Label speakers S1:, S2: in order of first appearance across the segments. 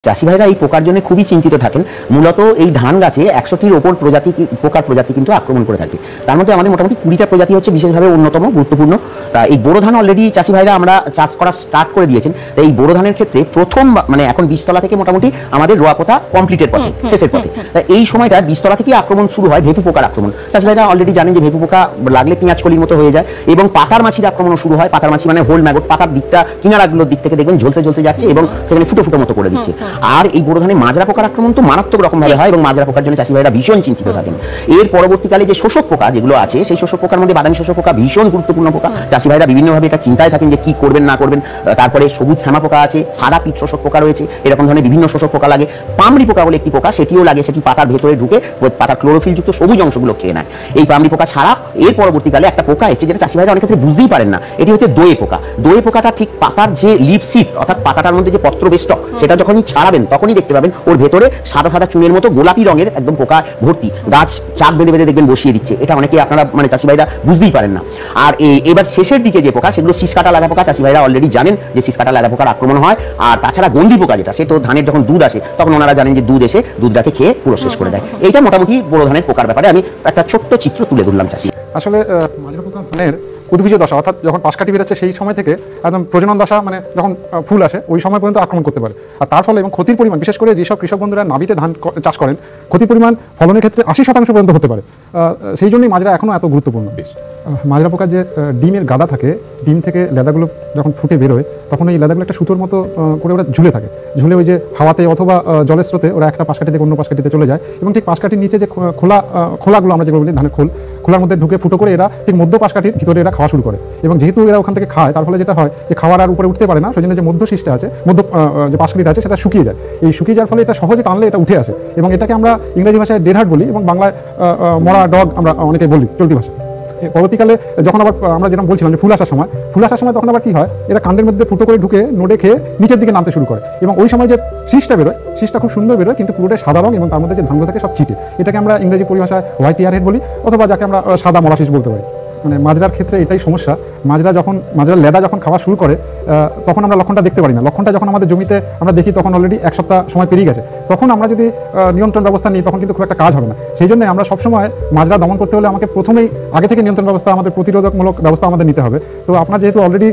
S1: চাষি ভাইরা এই পোকার জন্য খুবই চিন্তিত থাকেন। মূলত এই ধান গাছে 100টির ওপর পোকার প্রজাতি কিন্তু আক্রমণ করে থাকে। তার মধ্যে আমাদের মোটামুটি 20টা প্রজাতি হচ্ছে বিশেষভাবে অন্যতম গুরুত্বপূর্ণ। তা এই বোরো ধান অলরেডি চাষি ভাইরা আমরা চাষ করা স্টার্ট করে দিয়েছেন। তো এই বোরো ধানের ক্ষেত্রে প্রথম মানে এখন বীজতলা থেকে মোটামুটি আমাদের রোয়া পোতা কমপ্লিটের পথে, শেষের পথে। তা এই সময়টা বীজতলা থেকে আক্রমণ শুরু হয় ভেপু পোকার আক্রমণ। চাষি ভাইরা অলরেডি জানেন যে ভেপু পোকা লাগলে পেঁয়াজ কলির মতো হয়ে যায় এবং পাতার মাছির আক্রমণও শুরু হয়। পাতার মাছি মানে হোল ম্যাগট, পাতার দিকটা কিনারাগুলোর দিক থেকে দেখবেন ঝলসে ঝলসে যাচ্ছে এবং সেখানে ফুটো ফুটো মতো করে দিচ্ছে। আর এই বোরো মাজরা পোকার আক্রমণ তো মারাত্মক রকম ভাবে হয় এবং মাজরা পোকার জন্য চাষি ভাইরা ভীষণ চিন্তিত থাকেন। এর পরবর্তীকালে যে শোষক পোকা যেগুলো আছে, সেই শোষক পোকার মধ্যে বাদামি শোষক পোকা ভীষণ গুরুত্বপূর্ণ পোকা। চাষি ভাইরা বিভিন্নভাবে এটা চিন্তায় থাকেন যে কি করবেন না করবেন। তারপরে সবুজ শ্যামা পোকা আছে, সাদা পিঠ শোষক পোকা রয়েছে, এরকম ধরনের বিভিন্ন শোষক পোকা লাগে। পামড়ি পোকা বলে একটি পোকা, সেটিও লাগে, সেটি পাতার ভেতরে ঢুকে পাতার ক্লোরোফিল যুক্ত সবুজ অংশগুলো খেয়ে নেয়। এই পামড়ি পোকা ছাড়া এর পরবর্তীকালে একটা পোকা এসেছে যেটা চাষি ভাইরা অনেক ক্ষেত্রে বুঝতেই পারেন না, এটি হচ্ছে দোয়ে পোকা। দোয়ে পোকাটা ঠিক পাতার যে লিপসিট অর্থাৎ পাতাটার মধ্যে যে পত্রবেষ্টক সেটা যখনই ছাড়াবেন তখনই দেখতে পাবেন ওর ভেতরে সাদা সাদা চুনের মতো গোলাপি রঙের একদম পোকা ভর্তি, গাছ চাক বেঁধে বেঁধে দেখবেন বসিয়ে দিচ্ছে। এটা অনেকে আপনারা মানে চাষি ভাইরা বুঝতেই পারেন না। আর এবার শেষের দিকে যে পোকা সেগুলো শীষকাটা লাদা পোকা। চাষি ভাইরা অলরেডি জানেন যে শীষকাটা লাদা পোকার আক্রমণ হয়। আর তাছাড়া গন্ডি পোকা যেটা, সে তো ধানের যখন দুধ আসে তখন ওনারা জানেন যে দুধ এসে দুধটাকে খেয়ে পুরো শেষ করে দেয়। এইটা মোটামুটি বড় ধানের পোকার ব্যাপারে আমি একটা ছোট্ট চিত্র তুলে ধরলাম চাষি।
S2: আসলে মাজরা পোকা ধানের উদ্ভিজ দশা অর্থাৎ যখন পাশ কাটি বেরোচ্ছে সেই সময় থেকে একদম প্রজনন দশা মানে যখন ফুল আসে ওই সময় পর্যন্ত আক্রমণ করতে পারে। আর তার ফলে এবং ক্ষতির পরিমাণ, বিশেষ করে যেসব কৃষক বন্ধুরা নাবিতে ধান চাষ করেন, ক্ষতির পরিমাণ ফলনের ক্ষেত্রে 80% পর্যন্ত হতে পারে। সেই জন্যই মাজরা এখনও এত গুরুত্বপূর্ণ। মাজরা পোকার যে ডিমের গাদা থাকে, ডিম থেকে লেদাগুলো যখন ফুটে বেরোয় তখন ওই লেদাগুলো একটা সুতোর মতো করে ওরা ঝুলে থাকে। ঝুলে ওই যে হাওয়াতে অথবা জলের স্রোতে ওরা একটা পাশকাঠি থেকে অন্য পাশকাঠিতে চলে যায় এবং ঠিক পাশকাঠির নিচে যে খোলাগুলো আমরা যেগুলো বলি ধানের খোলার মধ্যে ঢুকে ফুটো করে এরা ঠিক মধ্য পাশকাঠির ভিতরে এরা খাওয়া শুরু করে। এবং যেহেতু এরা ওখান থেকে খায় তার ফলে যেটা হয় যে খাওয়ার আর উপরে উঠতে পারে না, সেই জন্য যে মধ্য শীষটা আছে, মধ্য যে পাশকাঠিটা আছে সেটা শুকিয়ে যায়। এই শুকিয়ে যাওয়ার ফলে এটা সহজে টানলে এটা উঠে আসে এবং এটাকে আমরা ইংরেজি ভাষায় ডেড হার্ট বলি এবং বাংলায় মরা ডগ আমরা অনেকে বলি চলতি ভাষায়। পরবর্তীকালে যখন আবার আমরা যেরকম বলছিলাম যে ফুল আসার সময় তখন আবার কি হয়, এরা কাণ্ডের মধ্যে ফুটো করে ঢুকে নোডে খেয়ে নিচের দিকে নামতে শুরু করে এবং ওই সময় যে শীষটা বেরোয়, শীষটা খুব সুন্দর বেরোয় কিন্তু পুরোটাই সাদা রং এবং তার মধ্যে যে ধানগুলো থাকে সব চিটে। এটাকে আমরা ইংরেজি পরিভাষায় হোয়াইট ইয়ারহেড বলি অথবা যাকে আমরা সাদা মরা শীষ বলতে পারি। মানে মাজরার ক্ষেত্রে এটাই সমস্যা, মাজরার লেদা যখন খাওয়া শুরু করে তখন আমরা লক্ষণটা দেখতে পারি না। লক্ষণটা যখন আমাদের জমিতে আমরা দেখি তখন অলরেডি এক সপ্তাহ সময় পেরিয়ে গেছে। তখন আমরা যদি নিয়ন্ত্রণ ব্যবস্থা নিই তখন কিন্তু খুব একটা কাজ হবে না। সেই জন্য আমরা সবসময় মাজরা দমন করতে হলে আমাকে প্রথমেই আগে থেকে নিয়ন্ত্রণ ব্যবস্থা, আমাদের প্রতিরোধকমূলক ব্যবস্থা আমাদের নিতে হবে। তো আপনার যেহেতু অলরেডি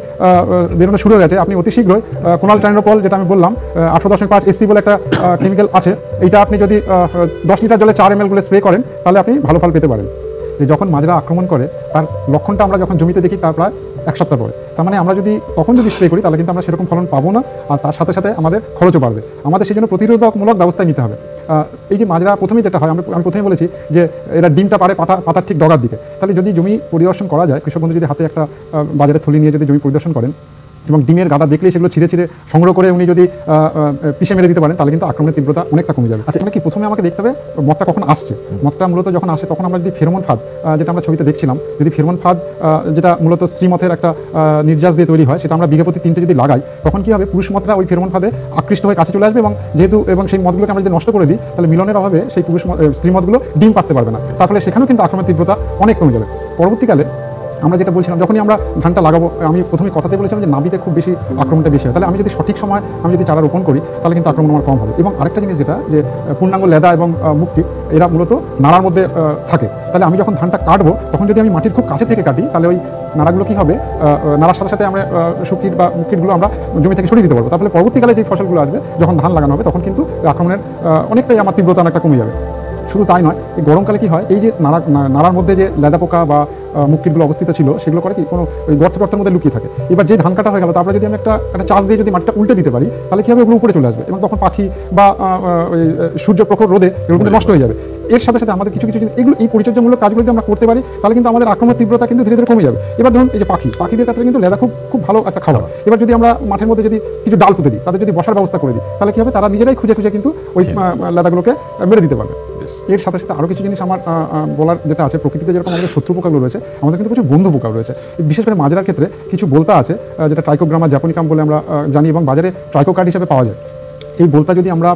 S2: বেরোনো শুরু হয়ে গেছে, আপনি অতি শীঘ্রই কোনাল ট্রাইনোপল যেটা আমি বললাম 18.5 SC বলে একটা কেমিক্যাল আছে, এইটা আপনি যদি 10 লিটার জলে 4 ml করে স্প্রে করেন তাহলে আপনি ভালো ফল পেতে পারেন। যে যখন মাজরা আক্রমণ করে তার লক্ষণটা আমরা যখন জমিতে দেখি তার প্রায় এক সপ্তাহ পরে, তার মানে আমরা যদি তখন স্প্রে করি তাহলে কিন্তু আমরা সেরকম ফলন পাবো না আর তার সাথে সাথে আমাদের খরচও বাড়বে। আমাদের সেই জন্য প্রতিরোধকমূলক ব্যবস্থা নিতে হবে। এই যে মাজরা প্রথমেই যেটা হয়, আমি প্রথমেই বলেছি যে এরা ডিমটা পারে পাতার ঠিক ডগার দিকে। তাহলে যদি জমি পরিদর্শন করা যায়, কৃষক বন্ধু যদি হাতে একটা বাজারে থলি নিয়ে যদি জমি পরিদর্শন করেন এবং ডিমের গাদা দেখলেই সেগুলো ছিঁড়ে সংগ্রহ করে উনি যদি পিষে মেরে দিতে পারেন তাহলে কিন্তু আক্রমণের তীব্রতা অনেকটা কমে যাবে। আচ্ছা, কি প্রথমে আমাকে দেখতে হবে মদটা কখন আসছে। মদটা মূলত যখন আসে তখন আমরা যদি ফেরোমন ফাঁদ, যেটা আমরা ছবিতে দেখছিলাম, যদি ফেরোমন ফাঁদ যেটা মূলত স্ত্রী মথের একটা নির্যাস দিয়ে তৈরি হয়, সেটা আমরা বিঘা প্রতি 3টে যদি লাগাই তখন কি হবে, পুরুষ মদরা ওই ফেরোমন ফাঁদে আকৃষ্ট হয়ে কাছে চলে আসবে এবং সেই মদগুলোকে আমরা যদি নষ্ট করে দিই তাহলে মিলনের অভাবে সেই স্ত্রী মদগুলো ডিম পারতে পারবে না। তার ফলে সেখানেও কিন্তু আক্রমণের তীব্রতা অনেক কমে যাবে। পরবর্তীকালে আমরা যেটা বলছিলাম, যখনই আমরা ধানটা লাগাবো, আমি প্রথমে কথাতে বলেছিলাম যে নাবিতে খুব বেশি আক্রমণটা বেশি হয়। তাহলে আমি যদি সঠিক সময় আমি যদি চারা রোপণ করি তাহলে কিন্তু আক্রমণ আমার কম হবে। এবং আরেকটা জিনিস যেটা, যে পূর্ণাঙ্গ লেদা এবং মুক্তি এরা মূলত নাড়ার মধ্যে থাকে। তাহলে আমি যখন ধানটা কাটবো তখন যদি আমি মাটির খুব কাছে থেকে কাটি তাহলে ওই নাড়াগুলো কী হবে, নাড়ার সাথে সাথে আমরা শুকির বা মুক্তিগুলো আমরা জমি থেকে সরিয়ে দিতে পারবো। তাহলে পরবর্তীকালে যে ফসলগুলো আসবে যখন ধান লাগানো হবে তখন কিন্তু আক্রমণের অনেকটাই আমার তীব্রতা অনেকটা কমে যাবে। শুধু তাই নয়, এই গরমকালে কি হয়, এই যে নাড়ার মধ্যে যে লেদা পোকা বা মুক্তিগুলো অবস্থিত ছিল সেগুলো করে কি কোনো ওই গর্তের মধ্যে লুকিয়ে থাকে। এবার যে ধান কাটা হয়ে গেল তারপরে যদি আমি একটা চাষ দিয়ে যদি মাটিটা উল্টে দিতে পারি তাহলে কী হবে, ওগুলো উপরে চলে আসবে এবং তখন পাখি বা ওই সূর্য প্রখর রোদে এগুলো কিন্তু নষ্ট হয়ে যাবে। এর সাথে সাথে আমাদের কিছু এগুলো এই পরিচর্যামূলক কাজগুলো যদি আমরা করতে পারি তাহলে কিন্তু আমাদের আক্রমণের তীব্রতা কিন্তু ধীরে ধীরে কমে যাবে। এবার ধরুন এই যে পাখিদের ক্ষেত্রে কিন্তু লেদা খুব ভালো একটা খাবার। এবার যদি আমরা মাঠের মধ্যে যদি কিছু ডাল পুঁতে দিই, তাদের যদি বসার ব্যবস্থা করে দিই তাহলে কী হবে, তারা নিজেরাই খুঁজে কিন্তু ওই লেদাগুলোকে মেরে দিতে পারবে। এর সাথে সাথে আরও কিছু জিনিস আমার বলার যেটা আছে, প্রকৃতিতে যেরকম আমাদের শত্রু পোকাগুলো রয়েছে আমাদের কিন্তু কিছু বন্ধু পোকা রয়েছে। বিশেষ করে মাজরার ক্ষেত্রে কিছু বলতা আছে যেটা ট্রাইকোগ্রামা জ্যাপনিকাম বলে আমরা জানি এবং বাজারে ট্রাইকোকার্ড হিসেবে পাওয়া যায়। এই বোলতা যদি আমরা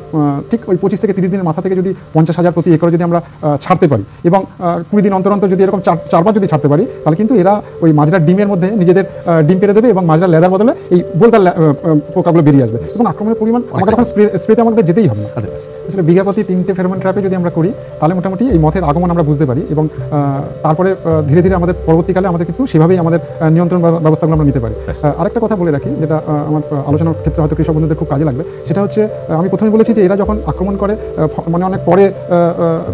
S2: ঠিক ওই 25 থেকে 30 দিনের মাথা থেকে যদি 50,000 প্রতি একরে যদি আমরা ছাড়তে পারি এবং 20 দিন অন্তর অন্তর যদি এরকম চারবার যদি ছাড়তে পারি, তাহলে কিন্তু এরা ওই মাজরার ডিমের মধ্যে নিজেদের ডিম পেড়ে দেবে এবং মাজরার লেদার বদলে এই বোলতার পোকাগুলো বেরিয়ে আসবে এবং আক্রমণের পরিমাণ আমাদের এখন স্প্রেতে আমাদের যেতেই হবে না। আসলে বিঘা প্রতি 3টে ফেরোমন ট্র্যাপে যদি আমরা করি তাহলে মোটামুটি এই মথের আগমন আমরা বুঝতে পারি এবং তারপরে ধীরে ধীরে আমাদের পরবর্তীকালে আমাদের কিন্তু সেভাবেই আমাদের নিয়ন্ত্রণ ব্যবস্থাগুলো আমরা নিতে পারি। আরেকটা কথা বলে রাখি, যেটা আমার আলোচনার ক্ষেত্রে হয়তো কৃষক বন্ধুদের খুব কাজে লাগবে, সেটা হচ্ছে আমি প্রথমে বলেছি যে এরা যখন আক্রমণ করে মানে অনেক পরে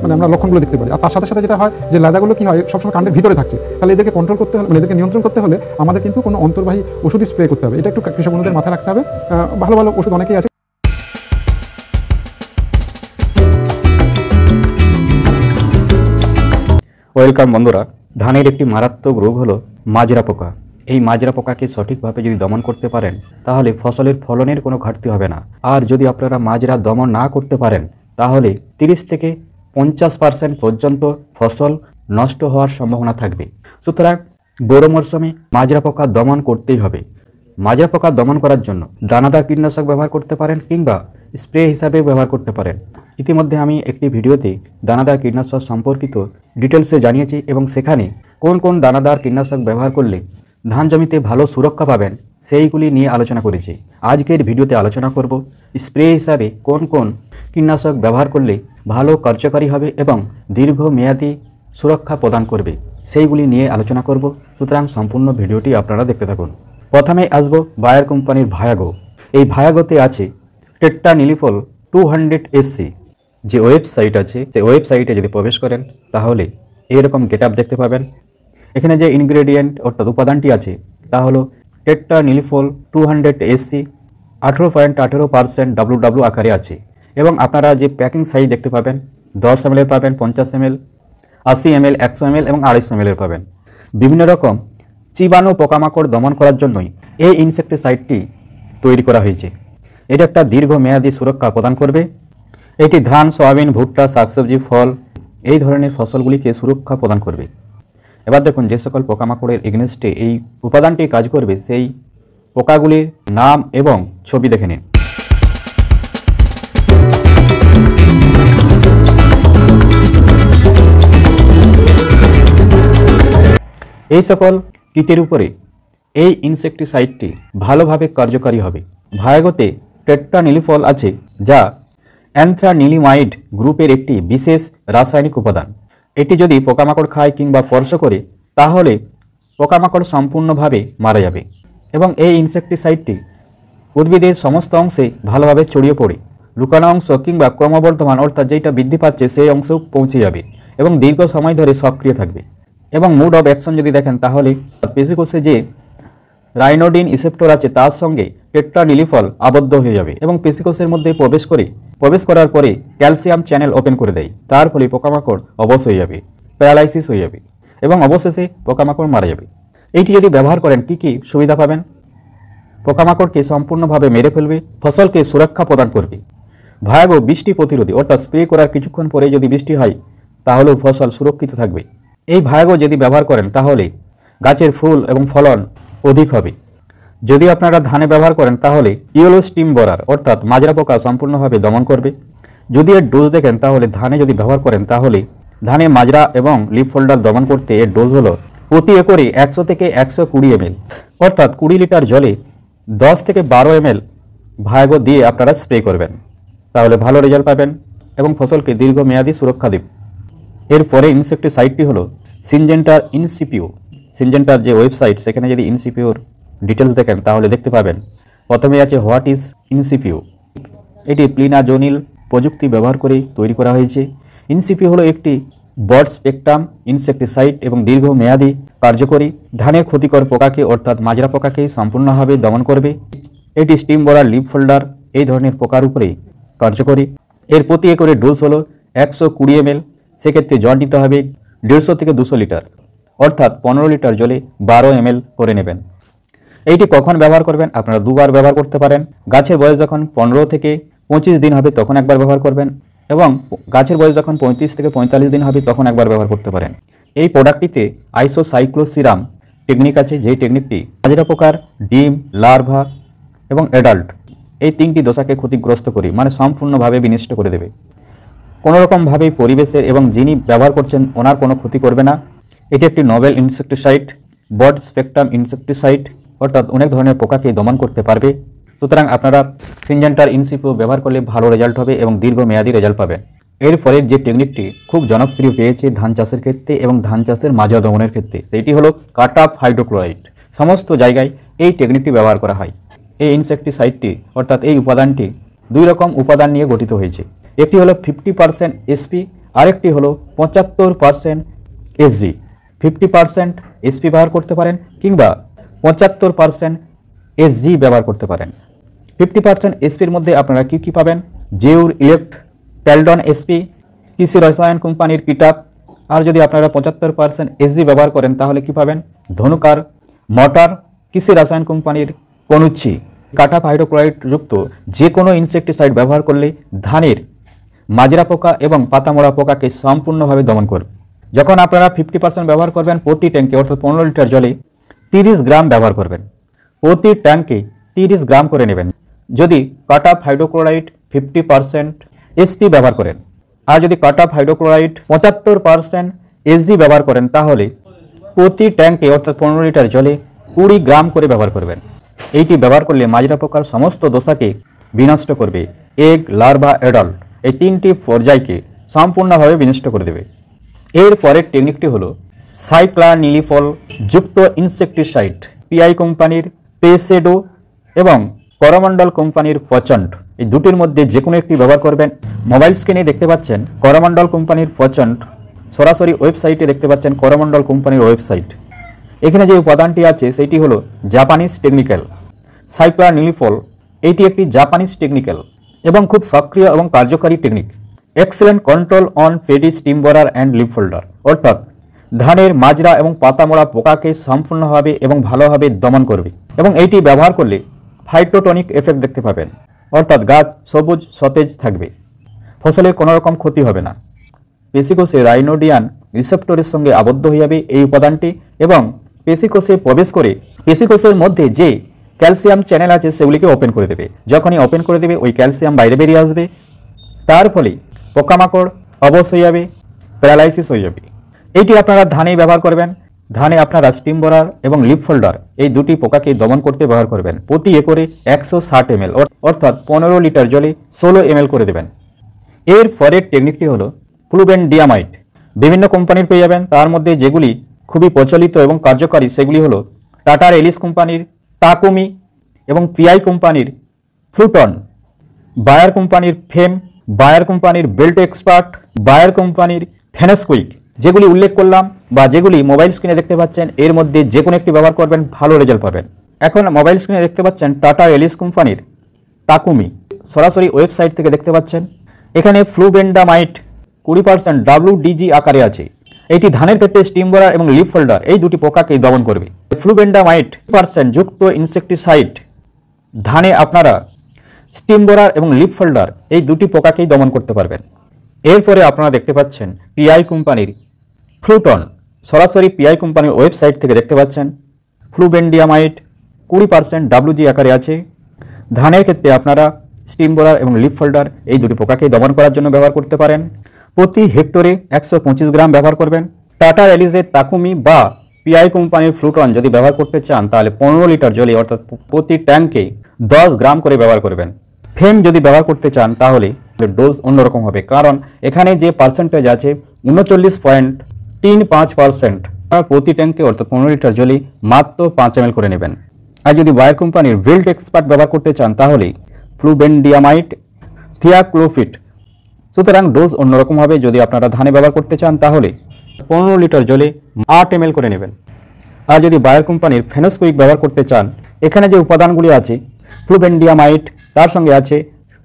S2: মানে আমরা লক্ষণগুলো দেখতে পারি। আর তার সাথে সাথে যেটা হয় যে লেদাগুলো কি হয় সবসময় কাণ্ডের ভিতরে থাকছে, তাহলে এদেরকে কন্ট্রোল করতে হলে, মানে এদেরকে নিয়ন্ত্রণ করতে হলে আমাদের কিন্তু কোনো অন্তর্বাহী ওষুধই স্প্রে করতে হবে। এটা একটু কৃষক বন্ধুদের মাথায় রাখতে হবে। ভালো ভালো ওষুধ অনেকেই আছে।
S3: ওয়েলকাম বন্ধুরা, ধানের একটি মারাত্মক রোগ হলো মাজরা পোকা। এই মাজরা পোকাকে সঠিকভাবে যদি দমন করতে পারেন তাহলে ফসলের ফলনের কোনো ঘাটতি হবে না। আর যদি আপনারা মাজরা দমন না করতে পারেন তাহলে 30 থেকে 50% পর্যন্ত ফসল নষ্ট হওয়ার সম্ভাবনা থাকবে। সুতরাং বড় মরশুমে মাজরা পোকা দমন করতেই হবে। মাজরা পোকা দমন করার জন্য দানাদার কীটনাশক ব্যবহার করতে পারেন কিংবা স্প্রে হিসাবে ব্যবহার করতে পারেন। ইতিমধ্যে আমি একটি ভিডিওতে দানাদার কীটনাশক সম্পর্কিত ডিটেলসে জানিয়েছি এবং সেখানে কোন কোন দানাদার কীটনাশক ব্যবহার করলে ধান জমিতে ভালো সুরক্ষা পাবেন সেইগুলি নিয়ে আলোচনা করেছি। আজকের ভিডিওতে আলোচনা করব স্প্রে হিসাবে কোন কোন কীটনাশক ব্যবহার করলে ভালো কার্যকারী হবে এবং দীর্ঘমেয়াদী সুরক্ষা প্রদান করবে সেইগুলি নিয়ে আলোচনা করব। সুতরাং সম্পূর্ণ ভিডিওটি আপনারা দেখতে থাকুন। প্রথমে আসব বায়ার কোম্পানির ভায়াগো। এই ভায়াগোতে আছে টেট্রানিলিফল 200 SC। যে ওয়েবসাইট আছে সেই ওয়েবসাইটে যদি প্রবেশ করেন তাহলে এরকম গেটআপ দেখতে পাবেন। এখানে যে ইনগ্রেডিয়েন্ট অর্থাৎ উপাদানটি আছে তা হলো টেট্রানিলিফল 200 SC 18.18% WW আকারে আছে এবং আপনারা যে প্যাকিং সাইজ দেখতে পাবেন 10 ml এর পাবেন, 50 ml, 80 ml, 100 ml এবং 250 ml এর পাবেন। বিভিন্ন রকম জীবাণু পোকামাকড় দমন করার জন্যই এই ইনসেক্টিসাইডটি তৈরি করা হয়েছে। এটা একটা দীর্ঘমেয়াদী সুরক্ষা প্রদান করবে। এটি ধান, সয়াবিন, ভুট্টা, শাকসবজি, ফল এই ধরনের ফসলগুলিকে সুরক্ষা প্রদান করবে। এবার দেখুন যে সকল পোকামাকড়ের এগেনস্টে এই উপাদানটি কাজ করবে সেই পোকাগুলির নাম এবং ছবি দেখে নিন। এই সকল কীটের উপরে এই ইনসেক্টিসাইডটি ভালোভাবে কার্যকারী হবে। ভায়াগোতে টেট্রানিলিফল আছে যা অ্যান্থ্রানিলিমাইড গ্রুপের একটি বিশেষ রাসায়নিক উপাদান। এটি যদি পোকামাকড় খায় কিংবা স্পর্শ করে তাহলে পোকামাকড় সম্পূর্ণভাবে মারা যাবে এবং এই ইনসেক্টিসাইডটি উদ্ভিদের সমস্ত অংশে ভালোভাবে ছড়িয়ে পড়ে লুকানো অংশ কিংবা ক্রমবর্ধমান অর্থাৎ যেটা বৃদ্ধি পাচ্ছে সেই অংশেও পৌঁছে যাবে এবং দীর্ঘ সময় ধরে সক্রিয় থাকবে। এবং মোড অফ অ্যাকশন যদি দেখেন তাহলে পেশিকোষে যে রাইনোডিন রিসেপ্টর আছে তার সঙ্গে টেট্রানিলিফল আবদ্ধ হয়ে যাবে এবং পেশিকোষের মধ্যে প্রবেশ করার পরে ক্যালসিয়াম চ্যানেল ওপেন করে দেয়। তার ফলে পোকামাকড় অবশ হয়ে যাবে, প্যারালাইসিস হয়ে যাবে এবং অবশেষে পোকামাকড় মারা যাবে। এইটি যদি ব্যবহার করেন কি কি সুবিধা পাবেন? পোকামাকড়কে সম্পূর্ণভাবে মেরে ফেলবে, ফসলকে সুরক্ষা প্রদান করবে। ভায়াগো বৃষ্টি প্রতিরোধী, অর্থাৎ স্প্রে করার কিছুক্ষণ পরে যদি বৃষ্টি হয় তাহলেও ফসল সুরক্ষিত থাকবে। এই ভায়াগো যদি ব্যবহার করেন তাহলে গাছের ফুল এবং ফলন অধিক হবে। যদি আপনারা ধানে ব্যবহার করেন তাহলে ইয়েলো স্টিম বোরার অর্থাৎ মাজরা পোকা সম্পূর্ণভাবে দমন করবে। যদি এর ডোজ দেখেন তাহলে ধানে যদি ব্যবহার করেন তাহলে ধানে মাজরা এবং লিফ ফোল্ডার দমন করতে এর ডোজ হলো প্রতি একরে 100 থেকে 120 ml, অর্থাৎ 20 লিটার জলে 10 থেকে 12 ml ভায়াগো দিয়ে আপনারা স্প্রে করবেন, তাহলে ভালো রেজাল্ট পাবেন এবং ফসলকে দীর্ঘমেয়াদী সুরক্ষা দেবে। এরপরে ইনসেক্টিসাইডটি হলো সিনজেন্টার ইনসিপিও। সিনজেন্টার যে ওয়েবসাইট সেখানে যদি ইনসিপিওর ডিটেলস দেখেন তাহলে দেখতে পাবেন প্রথমে আছে হোয়াট ইজ ইনসিপিও। এটি প্লিনাজোনিল প্রযুক্তি ব্যবহার করে তৈরি করা হয়েছে। ইনসিপিও হলো একটি ব্রড স্পেকট্রাম ইনসেক্টিসাইড এবং দীর্ঘমেয়াদী কার্যকরী। ধানের ক্ষতিকর পোকাকে অর্থাৎ মাজরা পোকাকে সম্পূর্ণভাবে দমন করবে। এটি স্টিম বোরার, লিফ ফোল্ডার এই ধরনের পোকার উপরে কার্যকরী। এর প্রতি একরে ডোজ হলো 120 ml। সেক্ষেত্রে জল নিতে হবে 150 থেকে 200 লিটার, অর্থাৎ 15 লিটার জলে 12 ml করে নেবেন। এইটি কখন ব্যবহার করবেন? আপনারা দুবার ব্যবহার করতে পারেন। গাছের বয়স যখন 15 থেকে 25 দিন হবে তখন একবার ব্যবহার করবেন এবং গাছের বয়স যখন 35 থেকে 45 দিন হবে তখন একবার ব্যবহার করতে পারেন। এই প্রোডাক্টটিতে আইসোসাইক্লোসিরাম টেকনিক আছে, যেই টেকনিকটি মাজরা পোকার ডিম, লার্ভা এবং অ্যাডাল্ট এই 3টি দশাকে ক্ষতিগ্রস্ত করে মানে সম্পূর্ণভাবে বিনষ্ট করে দেবে। কোনো রকমভাবেই পরিবেশের এবং যিনি ব্যবহার করছেন ওনার কোনো ক্ষতি করবে না। এটি একটি novel insecticide, broad spectrum insecticide, অর্থাৎ অনেক ধরনের পোকাকে দমন করতে পারবে। সুতরাং আপনারা সিনজেন্টার ইনসিপিও ব্যবহার করলে ভালো রেজাল্ট হবে এবং দীর্ঘমেয়াদী রেজাল্ট পাবেন। এরপরের যে টেকনিকটি খুব জনপ্রিয় পেয়েছে ধান চাষের ক্ষেত্রে এবং ধান চাষের মাজরা দমনের ক্ষেত্রে, সেটি হলো কাট অফ হাইড্রোক্লোরাইড। সমস্ত জায়গায় এই টেকনিকটি ব্যবহার করা হয়। এই ইনসেক্টিসাইডটি অর্থাৎ এই উপাদানটি 2 রকম উপাদান নিয়ে গঠিত হয়েছে। একটি হলো 50% এসপি, আরেকটি হলো 75% এসজি। 50% এসপি ব্যবহার করতে পারেন কিংবা 75% এসজি ব্যবহার করতে পারেন। 50% এসপির মধ্যে আপনারা কি পাবেন? জেউর ইলেক্ট, টেলডন এসপি, কৃষি রসায়ন কোম্পানির কিটাপ। আর যদি আপনারা 75% এসজি ব্যবহার করেন তাহলে কি পাবেন? ধনুকার, মটার, কৃষি রসায়ন কোম্পানির কনুচ্ছি। কাট অফ হাইড্রোক্লোরাইড যুক্ত যে কোনো ইনসেক্টিসাইড ব্যবহার করলে ধানের মাজরা পোকা এবং পাতামোড়া পোকাকে সম্পূর্ণভাবে দমন করবে। যখন আপনারা 50% ব্যবহার করবেন প্রতি ট্যাঙ্কে অর্থাৎ 15 লিটার জলে 30 গ্রাম ব্যবহার করবেন। প্রতি ট্যাঙ্কে 30 গ্রাম করে নেবেন যদি কাট অফ হাইড্রোক্লোরাইড 50% এসপি ব্যবহার করেন। আর যদি কাট অফ হাইড্রোক্লোরাইড 75% এসজি ব্যবহার করেন তাহলে প্রতি ট্যাঙ্কে অর্থাৎ 15 লিটার জলে 20 গ্রাম করে ব্যবহার করবেন। এইটি ব্যবহার করলে মাজরা পোকার সমস্ত দশাকে বিনষ্ট করবে। এগ, লার্ভা, অ্যাডাল্ট এই 3টি পর্যায়কে সম্পূর্ণভাবে বিনষ্ট করে দেবে। এর পরের টেকনিকটি হলো সাইক্লোনিলিফল যুক্ত ইনসেক্টিসাইড। পিআই কোম্পানির পেসেডো এবং করমন্ডল কোম্পানির প্রচণ্ড, এই দুটির মধ্যে যে কোনো একটি ব্যবহার করবেন। মোবাইল স্ক্রিনে দেখতে পাচ্ছেন করমন্ডল কোম্পানির প্রচণ্ড, সরাসরি ওয়েবসাইটে দেখতে পাচ্ছেন করমন্ডল কোম্পানির ওয়েবসাইট। এখানে যে উপাদানটি আছে সেটি হলো জাপানিজ টেকনিক্যাল সাইক্লোনিলিফল। এটি একটি জাপানিজ টেকনিক্যাল এবং খুব সক্রিয় এবং কার্যকারী technique. Excellent control on paddy steam বোরার and leaf folder, অর্থাৎ ধানের মাজরা এবং পাতামোড়া পোকাকে সম্পূর্ণভাবে এবং ভালোভাবে দমন করবে এবং এইটি ব্যবহার করলে ফাইটোটনিক এফেক্ট দেখতে পাবেন, অর্থাৎ গাছ সবুজ সতেজ থাকবে, ফসলের কোনো রকম ক্ষতি হবে না। পেশিকোষে রাইনোডিয়ান রিসেপ্টরের সঙ্গে আবদ্ধ হয়ে যাবে এই উপাদানটি এবং পেশিকোষে প্রবেশ করে পেশিকোষের মধ্যে যে ক্যালসিয়াম চ্যানেল আছে সেগুলিকে ওপেন করে দেবে। যখনই ওপেন করে দেবে ওই ক্যালসিয়াম বাইরে বেরিয়ে আসবে, তার ফলে পোকামাকড় অবশ হয়ে যাবে, প্যারালাইসিস হয়ে যাবে। এইটি আপনারা ধানে ব্যবহার করবেন। ধানে আপনারা স্টিম বোরার এবং লিফ ফোল্ডার এই দুটি পোকাকে দমন করতে ব্যবহার করবেন। প্রতি একরে 160 ml অর্থাৎ 15 লিটার জলে 16 ml করে দেবেন। এর পরের টেকনিকটি হলো ফ্লুবেন্ডিয়ামাইড। বিভিন্ন কোম্পানির পেয়ে যাবেন, তার মধ্যে যেগুলি খুবই প্রচলিত এবং কার্যকারী সেগুলি হলো টাটার এলিস কোম্পানির তাকুমি এবং পিআই কোম্পানির ফ্লুটন, বায়ার কোম্পানির ফেম, বায়ার কোম্পানির বেল্ট এক্সপার্ট, বায়ার কোম্পানির ফেনেসকুইক। যেগুলি উল্লেখ করলাম বা যেগুলি মোবাইল স্ক্রিনে দেখতে পাচ্ছেন এর মধ্যে যে কোনো একটি ব্যবহার করবেন, ভালো রেজাল্ট পাবেন। এখন মোবাইল স্ক্রিনে দেখতে পাচ্ছেন টাটা এলিস কোম্পানির তাকুমি, সরাসরি ওয়েবসাইট থেকে দেখতে পাচ্ছেন। এখানে ফ্লুবেন্ডামাইড 20% WDG আকারে আছে। এটি ধানের ক্ষেত্রে স্টিম বোরার এবং লিফ ফোল্ডার এই দুটি পোকাকে দমন করবে। ফ্লুবেন্ডামাইড 20% যুক্ত ইনসেক্টিসাইড ধানে আপনারা স্টিম বোরার এবং লিফ ফোল্ডার এই দুটি পোকাকেই দমন করতে পারবেন। এরপরে আপনারা দেখতে পাচ্ছেন পিআই কোম্পানির ফ্লুটন, সরাসরি পিআই কোম্পানির ওয়েবসাইট থেকে দেখতে পাচ্ছেন। ফ্লুবেন্ডিয়ামাইড 20% WG আকারে আছে। ধানের ক্ষেত্রে আপনারা স্টিম বোরার এবং লিফ ফোল্ডার এই দুটি পোকাকে দমন করার জন্য ব্যবহার করতে পারেন। প্রতি হেক্টরে 125 গ্রাম ব্যবহার করবেন। টাটা এলিসের তাকুমি বা পিআই কোম্পানির ফ্লুটন যদি ব্যবহার করতে চান তাহলে 15 লিটার জলে অর্থাৎ প্রতি ট্যাঙ্কে 10 গ্রাম করে ব্যবহার করবেন। ফেম যদি ব্যবহার করতে চান তাহলে ডোজ অন্যরকম হবে, কারণ এখানে যে পার্সেন্টেজ আছে 39.35%, প্রতি ট্যাঙ্কে অর্থাৎ 15 লিটার জলে মাত্র 5 ml করে নেবেন। আর যদি বায়ার কোম্পানির বেল্ট এক্সপার্ট ব্যবহার করতে চান তাহলে ফ্লুবেন্ডিয়ামাইড, থিয়াক্লোফিট। সুতরাং ডোজ অন্যরকম হবে। যদি আপনারা ধানে ব্যবহার করতে চান তাহলে 15 লিটার জলে 8 ml করে নেবেন। আর যদি বায়ার কোম্পানির ফেনেসকুইক ব্যবহার করতে চান, এখানে যে উপাদানগুলি আছে ফ্লুবেন্ডিয়ামাইড, তার সঙ্গে আছে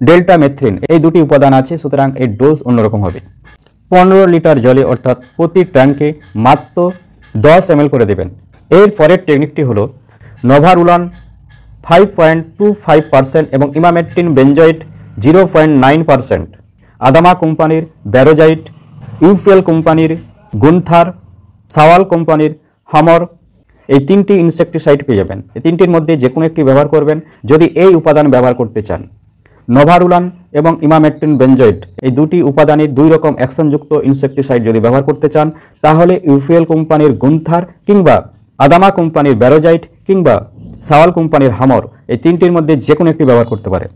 S3: ডেল্টা মেথ্রিন, এই দুটি উপাদান আছে। সুতরাং এর ডোজ অন্যরকম হবে। 15 লিটার জলে অর্থাৎ প্রতি ট্যাঙ্কে মাত্র 10 ml করে দেবেন। এর পরের টেকনিকটি হলো নোভারুলন 5.25% এবং ইমামেট্রিন বেনজয়েট 0.9%, আদামা কোম্পানির ব্যারোজাইট, ইউপিএল কোম্পানির গুন্থার, সাওয়াল কোম্পানির হামর, এই 3টি ইনসেক্টিসাইড পেয়ে যাবেন। এই 3টির মধ্যে যে কোনো একটি ব্যবহার করবেন যদি এই উপাদান ব্যবহার করতে চান। নোভারুলান এবং ইমামেকটিন বেনজয়েড এই দুটি উপাদানের 2 রকম অ্যাকশনযুক্ত ইনসেক্টিসাইড যদি ব্যবহার করতে চান তাহলে ইউপিএল কোম্পানির গুন্থার কিংবা আদামা কোম্পানির ব্যারোজাইট কিংবা সাওয়াল কোম্পানির হামর এই 3টির মধ্যে যে কোনো একটি ব্যবহার করতে পারেন।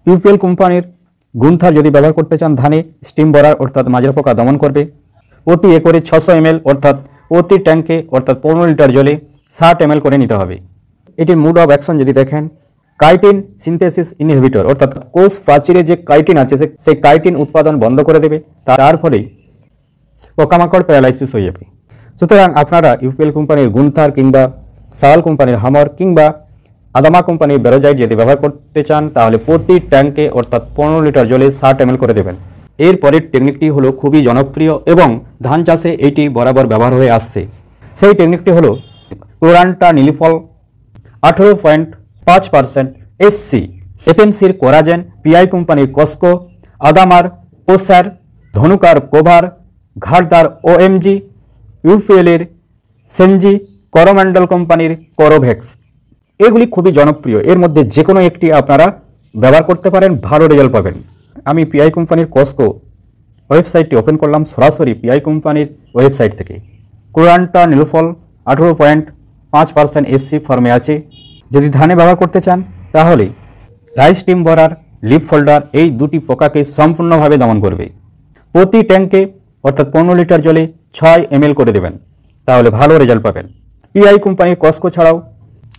S3: ইউপিএল কোম্পানির গুন্থার যদি ব্যবহার করতে চান ধানে স্টিম বরার অর্থাৎ মাজরা পোকা দমন করবে। প্রতি একরে 600 ml অর্থাৎ প্রতি ট্যাঙ্কে অর্থাৎ 15 লিটার জলে 60 ml করে নিতে হবে। এটির মোড অফ অ্যাকশন যদি দেখেন কাইটিন সিনথেসিস ইনহিবিটর অর্থাৎ কোষ প্রাচীরে যে কাইটিন আছে সেই কাইটিন উৎপাদন বন্ধ করে দেবে, তার ফলে পোকামাকড় প্যারালাইসিস হয়ে যাবে। সুতরাং আপনারা ইউপিএল কোম্পানির গুন্থার কিংবা সাওয়াল কোম্পানির হামর কিংবা আদামা কোম্পানির ব্যারোজাইট যদি ব্যবহার করতে চান তাহলে প্রতি ট্যাঙ্কে অর্থাৎ 15 লিটার জলে 60 ml করে দেবেন। এরপরের টেকনিকটি হলো খুবই জনপ্রিয় এবং ধান চাষে এটি বরাবর ব্যবহার হয়ে আসছে। সেই টেকনিকটি হলো ক্লোরান্টা নিলিফল 18.5% SC, এফএমসির কোরাজেন, পিআই কোম্পানির কসকো, আদামার পোসার, ধনুকার কোভার, ঘাড়দার ওএমজি, ইউপিএলের সেনজি, করোম্যান্ডল কোম্পানির করোভেক্স। এগুলি খুবই জনপ্রিয়, এর মধ্যে যে কোনো একটি আপনারা ব্যবহার করতে পারেন, ভালো রেজাল্ট পাবেন। আমি পিআই কোম্পানির কসকো ওয়েবসাইটটি ওপেন করলাম সরাসরি পিআই কোম্পানির ওয়েবসাইট থেকে। ক্লোরান্টা নিলফল 18.5% SC ফর্মে আছে। যদি ধানে ব্যবহার করতে চান তাহলে রাইস স্টিম বরার, লিফ ফোল্ডার এই দুটি পোকাকে সম্পূর্ণভাবে দমন করবে। প্রতি ট্যাঙ্কে অর্থাৎ 15 লিটার জলে 6 ml করে দেবেন, তাহলে ভালো রেজাল্ট পাবেন। পিআই কোম্পানির কসকো ছাড়াও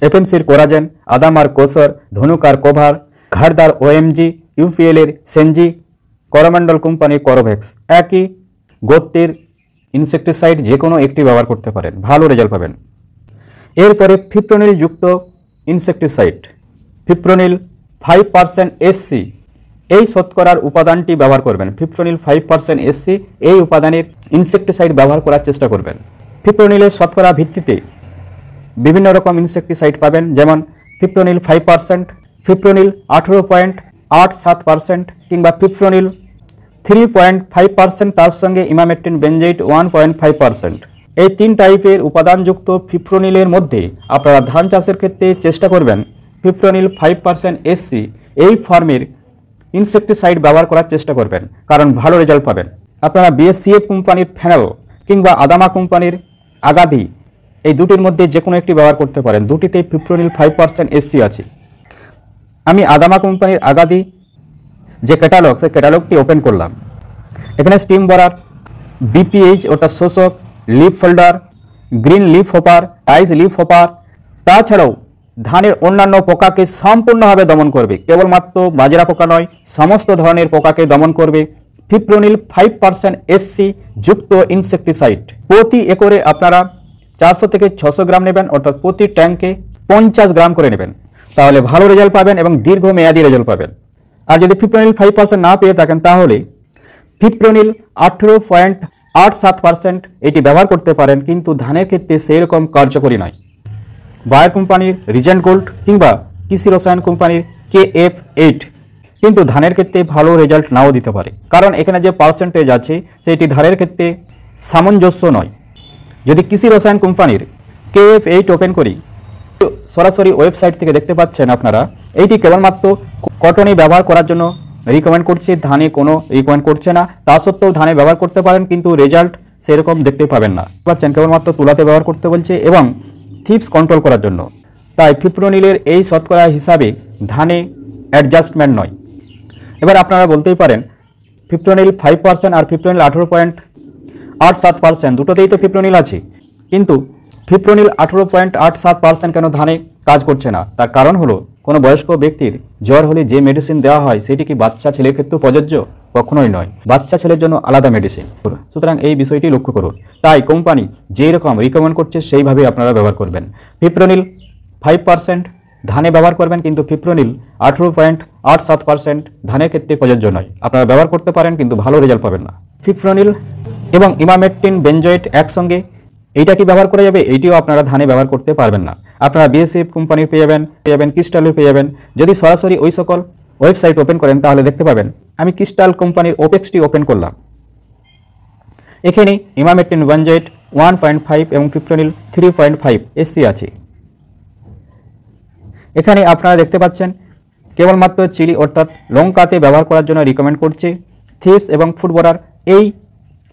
S3: এফএমসির কোরাজেন, আদামার কোসর, ধনুকার কোভার, ঘাড়দার ওএমজি, ইউপিএলের সেনজি, করোম্যান্ডল কোম্পানির করোভেক্স একই গোত্রের ইনসেক্টিসাইড যে কোনো একটি ব্যবহার করতে পারেন, ভালো রেজাল্ট পাবেন। এরপরে ফিপ্রোনিল যুক্ত ইনসেক্টিসাইড ফিপ্রোনিল 5% SC এই শতকরার উপাদানটি ব্যবহার করবেন। ফিপ্রোনিল 5% SC এই উপাদানের ইনসেক্টিসাইড ব্যবহার করার চেষ্টা করবেন। ফিপ্রোনিলের শতকরা ভিত্তিতে বিভিন্ন রকম ইনসেক্টিসাইড পাবেন, যেমন ফিপ্রোনিল 5%, ফিপ্রোনিল 18.87% কিংবা ফিপ্রোনিল 3.5%, তার সঙ্গে ইমামেকটিন বেনজয়েড 1.5%। এই 3 টাইপের উপাদানযুক্ত ফিপ্রোনিলের মধ্যে আপনারা ধান চাষের ক্ষেত্রে চেষ্টা করবেন ফিপ্রোনিল 5% SC এই ফর্মের ইনসেক্টিসাইড ব্যবহার করার চেষ্টা করবেন, কারণ ভালো রেজাল্ট পাবেন। আপনারা বিএসসিএফ কোম্পানির ফেনাল কিংবা আদামা কোম্পানির আগাধি এই দুটির মধ্যে যে কোনো একটি ব্যবহার করতে পারেন, দুটিতেই ফিপ্রোনিল 5% SC আছে। আমি আদামা কোম্পানির আগাধি যে ক্যাটালগ সেই ক্যাটালগটি ওপেন করলাম। এখানে স্টিম বরার, বিপিএইচ অর্থাৎ শোষক, leaf folder, green leaf hopper, ice leaf hopper, তাছাড়াও ধানের অন্যান্য পোকাকে সম্পূর্ণভাবে দমন করবে, কেবলমাত্র বাজরা পোকা নয় সমস্ত ধরনের পোকাকে দমন করবে ফিপ্রোনিল 5% SC যুক্ত ইনসেক্টিসাইড। প্রতি একরে আপনারা 400 থেকে 600 গ্রাম নেবেন, অর্থাৎ প্রতি ট্যাঙ্কে 50 গ্রাম করে নেবেন, তাহলে ভালো রেজাল্ট পাবেন এবং দীর্ঘমেয়াদী রেজাল্ট পাবেন। আর যদি ফিপ্রোনিল 5% না পেয়ে থাকেন তাহলে ফিপ্রোনিল 18.87% এটি ব্যবহার করতে পারেন, কিন্তু ধানের ক্ষেত্রে সেই রকম কার্যকরী নয়। বায়ার কোম্পানির রিজেন্ট গোল্ড কিংবা কৃষি রসায়ন কোম্পানির KF8 কিন্তু ধানের ক্ষেত্রে ভালো রেজাল্ট নাও দিতে পারে, কারণ এখানে যে পার্সেন্টেজ আছে সেটি ধানের ক্ষেত্রে সামঞ্জস্য নয়। যদি কৃষি রসায়ন কোম্পানির KF8 ওপেন করি, সরাসরি ওয়েবসাইট থেকে দেখতে পাচ্ছেন আপনারা এইটি কেবলমাত্র কটনে ব্যবহার করার জন্য রিকমেন্ড করছে, ধানে কোনো রিকমেন্ড করছে না। তা সত্ত্বেও ধানে ব্যবহার করতে পারেন, কিন্তু রেজাল্ট সেরকম দেখতে পাবেন না। পাচ্ছেন কেবলমাত্র তুলাতে ব্যবহার করতে বলছে এবং থিপস কন্ট্রোল করার জন্য। তাই ফিপ্রোনিলের এই শতকরা হিসাবে ধানে অ্যাডজাস্টমেন্ট নয়। এবার আপনারা বলতেই পারেন ফিপ্রোনিল 5% আর ফিপ্রোনিল 18.87% দুটোতেই তো ফিপ্রোনিল আছে, কিন্তু ফিপ্রোনিল 18.87% কেন ধানে কাজ করছে না? তার কারণ হলো কোনো বয়স্ক ব্যক্তির জ্বর হলে যে মেডিসিন দেওয়া হয় সেটি কি বাচ্চা ছেলের ক্ষেত্রে প্রযোজ্য? কখনোই নয়, বাচ্চা ছেলের জন্য আলাদা মেডিসিন। সুতরাং এই বিষয়টি লক্ষ্য করুন। তাই কোম্পানি যেই রকম রিকমেন্ড করছে সেইভাবে আপনারা ব্যবহার করবেন। ফিপ্রোনিল 5% ধানে ব্যবহার করবেন, কিন্তু ফিপ্রোনিল 18.87% ধানের ক্ষেত্রে প্রযোজ্য নয়। আপনারা ব্যবহার করতে পারেন, কিন্তু ভালো রেজাল্ট পাবেন না। ফিপ্রোনিল এবং ইমামেকটিন বেনজয়েড একসঙ্গে এইটা কি ব্যবহার করা যাবে? এইটিও আপনারা ধানে ব্যবহার করতে পারবেন না। আপনারা বিএসএফ কোম্পানির পেয়ে যাবেন, ক্রিস্টালের পেয়ে যাবেন। যদি সরাসরি ওই সকল ওয়েবসাইট ওপেন করেন তাহলে দেখতে পাবেন আমি ক্রিস্টাল কোম্পানির ওপেক্সটি ওপেন করলাম। এখানে ইমামেকটিন বেনজয়েড 1.5 এবং ফিপ্রোনিল 3.5 SC আছে। এখানে আপনারা দেখতে পাচ্ছেন কেবলমাত্র চিলি অর্থাৎ লঙ্কাতে ব্যবহার করার জন্য রিকমেন্ড করছে, থিপস এবং ফুটবোরার এই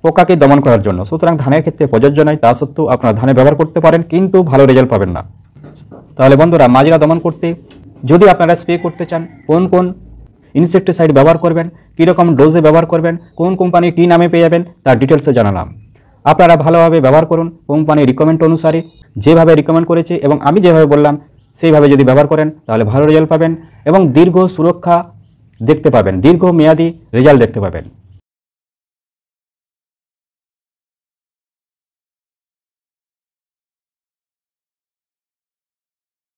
S3: পোকাকে দমন করার জন্য। সুতরাং ধানের ক্ষেত্রে প্রযোজ্য নয়, তা সত্ত্বেও আপনারা ধানে ব্যবহার করতে পারেন, কিন্তু ভালো রেজাল্ট পাবেন না। তাহলে বন্ধুরা, মাজরা দমন করতে যদি আপনারা স্প্রে করতে চান, কোন কোন ইনসেক্টিসাইড ব্যবহার করবেন, কীরকম ডোজে ব্যবহার করবেন, কোন কোম্পানির কী নামে পেয়ে যাবেন, তার ডিটেলসে জানালাম। আপনারা ভালোভাবে ব্যবহার করুন, কোম্পানির রিকমেন্ড অনুসারে যেভাবে রিকমেন্ড করেছে এবং আমি যেভাবে বললাম সেইভাবে যদি ব্যবহার করেন তাহলে ভালো রেজাল্ট পাবেন এবং দীর্ঘ সুরক্ষা দেখতে পাবেন, দীর্ঘমেয়াদী রেজাল্ট দেখতে পাবেন।